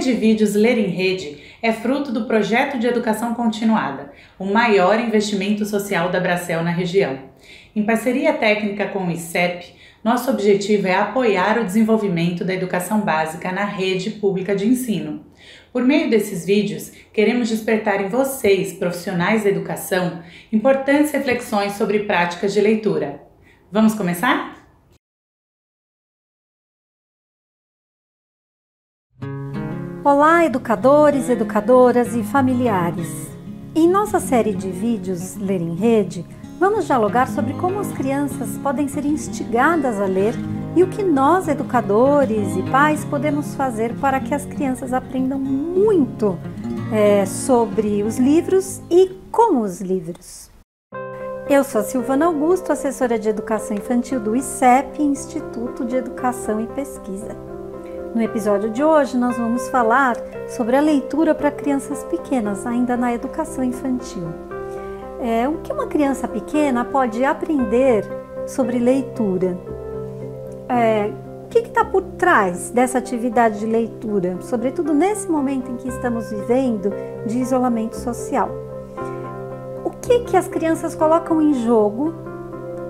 de vídeos Ler em Rede é fruto do projeto de educação continuada, o maior investimento social da Bracel na região. Em parceria técnica com o ICEP, nosso objetivo é apoiar o desenvolvimento da educação básica na rede pública de ensino. Por meio desses vídeos, queremos despertar em vocês, profissionais da educação, importantes reflexões sobre práticas de leitura. Vamos começar? Olá, educadores, educadoras e familiares! Em nossa série de vídeos Ler em Rede, vamos dialogar sobre como as crianças podem ser instigadas a ler e o que nós, educadores e pais, podemos fazer para que as crianças aprendam muito sobre os livros e com os livros. Eu sou a Silvana Augusto, assessora de Educação Infantil do ICEP, Instituto de Educação e Pesquisa. No episódio de hoje, nós vamos falar sobre a leitura para crianças pequenas, ainda na educação infantil. O que uma criança pequena pode aprender sobre leitura? O que está por trás dessa atividade de leitura, sobretudo nesse momento em que estamos vivendo de isolamento social? O que as crianças colocam em jogo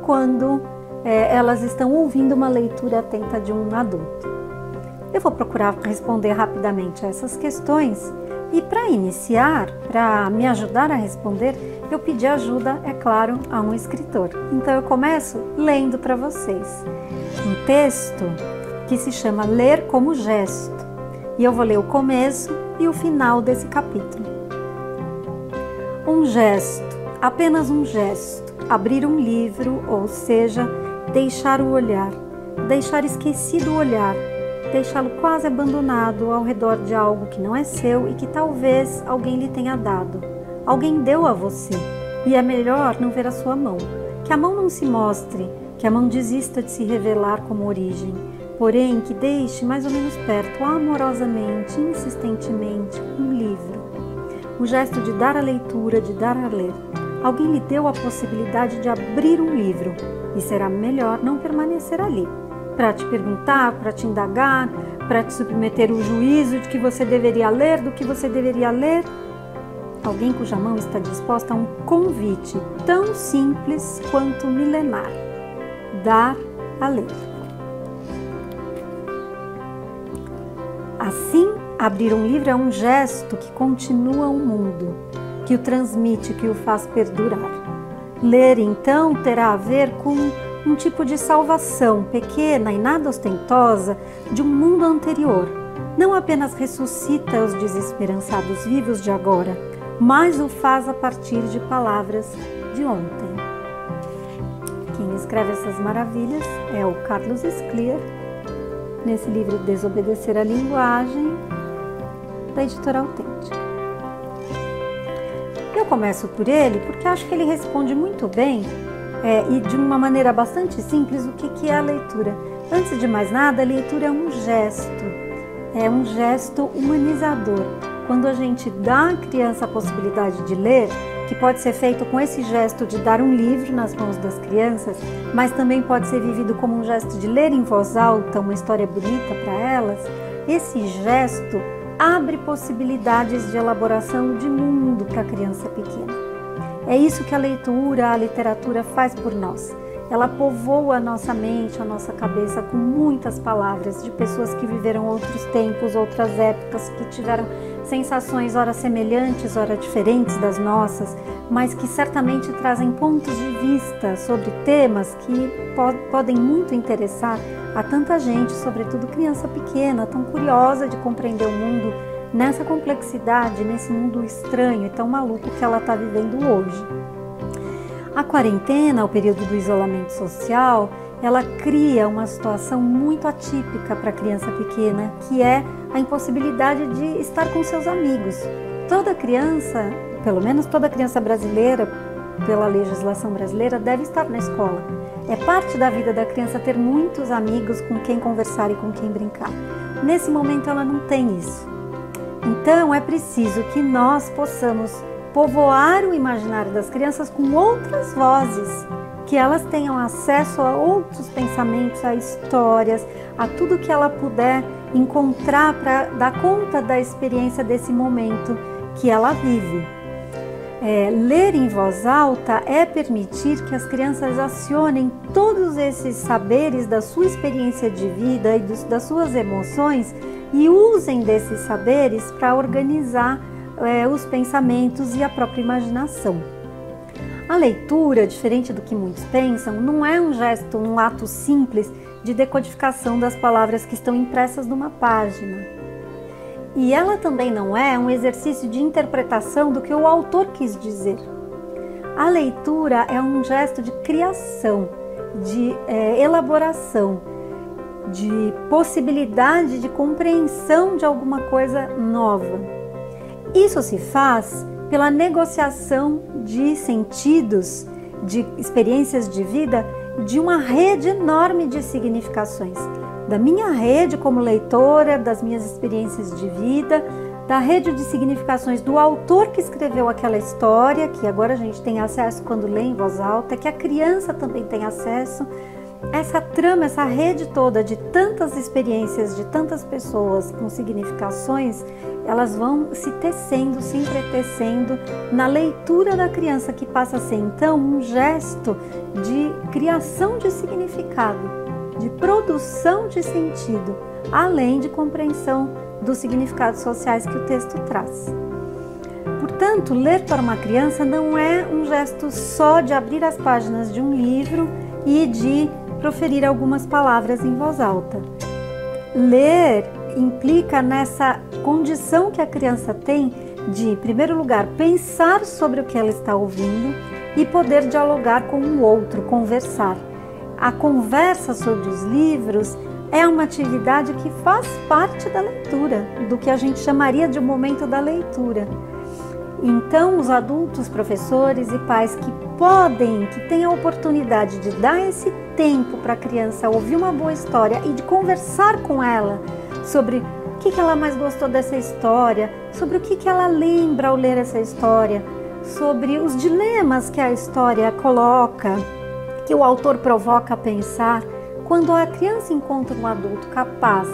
quando elas estão ouvindo uma leitura atenta de um adulto? Eu vou procurar responder rapidamente a essas questões e, para iniciar, para me ajudar a responder, eu pedi ajuda, é claro, a um escritor. Então eu começo lendo para vocês um texto que se chama Ler como Gesto, e eu vou ler o começo e o final desse capítulo. Um gesto, apenas um gesto, abrir um livro, ou seja, deixar o olhar, deixar esquecido o olhar, deixá-lo quase abandonado ao redor de algo que não é seu e que talvez alguém lhe tenha dado. Alguém deu a você, e é melhor não ver a sua mão. Que a mão não se mostre, que a mão desista de se revelar como origem, porém que deixe mais ou menos perto, amorosamente, insistentemente, um livro. O gesto de dar a leitura, de dar a ler. Alguém lhe deu a possibilidade de abrir um livro, e será melhor não permanecer ali, para te perguntar, para te indagar, para te submeter o juízo de que você deveria ler, do que você deveria ler. Alguém cuja mão está disposta a um convite tão simples quanto milenar: dar a ler. Assim, abrir um livro é um gesto que continua o mundo, que o transmite, que o faz perdurar. Ler, então, terá a ver com um tipo de salvação pequena e nada ostentosa de um mundo anterior. Não apenas ressuscita os desesperançados vivos de agora, mas o faz a partir de palavras de ontem. Quem escreve essas maravilhas é o Carlos Scliar, nesse livro Desobedecer à Linguagem, da editora Autêntica. Eu começo por ele porque acho que ele responde muito bem e de uma maneira bastante simples o que é a leitura. Antes de mais nada, a leitura é um gesto humanizador. Quando a gente dá à criança a possibilidade de ler, que pode ser feito com esse gesto de dar um livro nas mãos das crianças, mas também pode ser vivido como um gesto de ler em voz alta uma história bonita para elas, esse gesto abre possibilidades de elaboração de mundo para a criança pequena. É isso que a leitura, a literatura faz por nós. Ela povoa a nossa mente, a nossa cabeça com muitas palavras de pessoas que viveram outros tempos, outras épocas, que tiveram sensações ora semelhantes, ora diferentes das nossas, mas que certamente trazem pontos de vista sobre temas que podem muito interessar a tanta gente, sobretudo criança pequena, tão curiosa de compreender o mundo nessa complexidade, nesse mundo estranho e tão maluco que ela está vivendo hoje. A quarentena, o período do isolamento social, ela cria uma situação muito atípica para a criança pequena, que é a impossibilidade de estar com seus amigos. Toda criança, pelo menos toda criança brasileira, pela legislação brasileira, deve estar na escola. É parte da vida da criança ter muitos amigos com quem conversar e com quem brincar. Nesse momento ela não tem isso. Então é preciso que nós possamos povoar o imaginário das crianças com outras vozes, que elas tenham acesso a outros pensamentos, a histórias, a tudo que ela puder encontrar para dar conta da experiência desse momento que ela vive. Ler em voz alta é permitir que as crianças acionem todos esses saberes da sua experiência de vida e das suas emoções e usem desses saberes para organizar os pensamentos e a própria imaginação. A leitura, diferente do que muitos pensam, não é um ato simples de decodificação das palavras que estão impressas numa página. E ela também não é um exercício de interpretação do que o autor quis dizer. A leitura é um gesto de criação, de elaboração, de possibilidade de compreensão de alguma coisa nova. Isso se faz pela negociação de sentidos, de experiências de vida, de uma rede enorme de significações. Da minha rede como leitora, das minhas experiências de vida, da rede de significações do autor que escreveu aquela história, que agora a gente tem acesso quando lê em voz alta, que a criança também tem acesso. Essa trama, essa rede toda de tantas experiências, de tantas pessoas com significações, elas vão se tecendo, se entretecendo na leitura da criança, que passa a ser então um gesto de criação de significado, de produção de sentido, além de compreensão dos significados sociais que o texto traz. Portanto, ler para uma criança não é um gesto só de abrir as páginas de um livro e de proferir algumas palavras em voz alta. Ler implica nessa condição que a criança tem de, em primeiro lugar, pensar sobre o que ela está ouvindo e poder dialogar com o outro, conversar. A conversa sobre os livros é uma atividade que faz parte da leitura, do que a gente chamaria de momento da leitura. Então, os adultos, professores e pais que têm a oportunidade de dar esse tempo para a criança ouvir uma boa história e de conversar com ela sobre o que ela mais gostou dessa história, sobre o que ela lembra ao ler essa história, sobre os dilemas que a história coloca, que o autor provoca a pensar. Quando a criança encontra um adulto capaz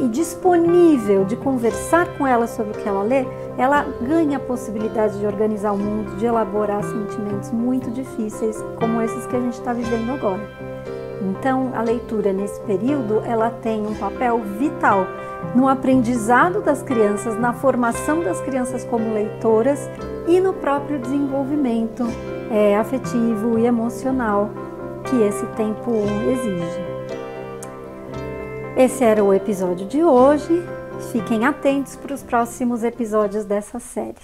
e disponível de conversar com ela sobre o que ela lê, ela ganha a possibilidade de organizar o mundo, de elaborar sentimentos muito difíceis, como esses que a gente está vivendo agora. Então, a leitura nesse período, ela tem um papel vital no aprendizado das crianças, na formação das crianças como leitoras e no próprio desenvolvimento afetivo e emocional que esse tempo exige. Esse era o episódio de hoje. Fiquem atentos para os próximos episódios dessa série.